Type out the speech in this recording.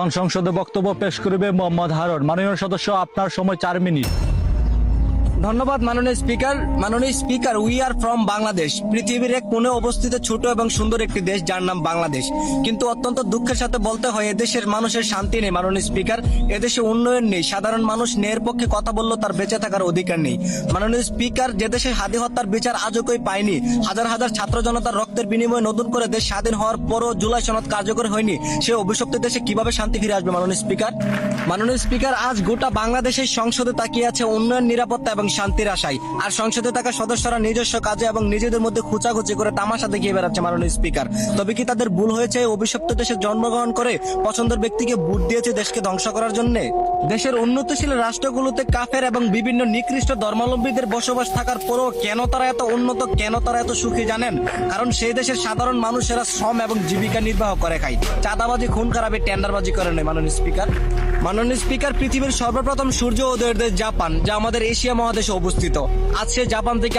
এখন সংসদে বক্তব্য পেশ করবে মোহাম্মদ হারুন। মাননীয় সদস্য, আপনার সময় 4 মিনিট। ধন্যবাদ মাননীয় স্পিকার। মাননীয় speaker, we are from Bangladesh. পৃথিবীর এক কোণে অবস্থিত ছোট এবং সুন্দর একটি দেশ যার নাম বাংলাদেশ। কিন্তু অত্যন্ত দুঃখের সাথে বলতে হয় এদেশের মানুষের শান্তি নেই মাননীয় স্পিকার। এদেশে উন্নয়ন নেই। সাধারণ মানুষ ন্যায়ের পক্ষে কথা বললেও তার বেঁচে থাকার অধিকার নেই মাননীয় স্পিকার। যে দেশে হাদি হত্যার বিচার আজও কেউ পায়নি, হাজার হাজার ছাত্র জনতার রক্তের বিনিময়ে নতুন করে দেশ স্বাধীন হওয়ার পরও জুলাই সনদ কার্যকর হয়নি, সে অভিশপ্ত দেশে কিভাবে শান্তি ফিরে আসবে মাননীয় স্পিকার? মাননীয় স্পিকার, আজ গোটা বাংলাদেশের সংসদে তাকিয়ে আছে উন্নয়ন, নিরাপত্তা এবং শান্তির আশায়। আর সংসদে থাকা সদস্যরা নিজস্ব কাজে এবং নিজেদের মধ্যে খুচাখুচি করে তামাশা দেখিয়ে বেড়াচ্ছে মাননীয় স্পিকার। তবে কি তাদের ভুল হয়েছে অভিশপ্ত দেশে জন্মগ্রহণ করে পছন্দের ব্যক্তিকে ভোট দিয়েছে দেশকে ধ্বংস করার জন্য? দেশের উন্নতিশীল রাষ্ট্রগুলোতে কাফের এবং বিভিন্ন নিকৃষ্ট ধর্মাবলম্বীদের বসবাস থাকার পরও কেন তারা এত উন্নত, কেন তারা এত সুখী জানেন? কারণ সেই দেশের সাধারণ মানুষেরা শ্রম এবং জীবিকা নির্বাহ করে খায়, চাঁদাবাজি, খুন খারাপি, টেন্ডারবাজি করে নেয় মাননীয় স্পিকার। মাননীয় স্পিকার, পৃথিবীর সর্বপ্রথম সূর্য উদয়ের দেশ জাপান, যা আমাদের এশিয়া মহাদেশে অবস্থিত। আজ সে জাপান থেকে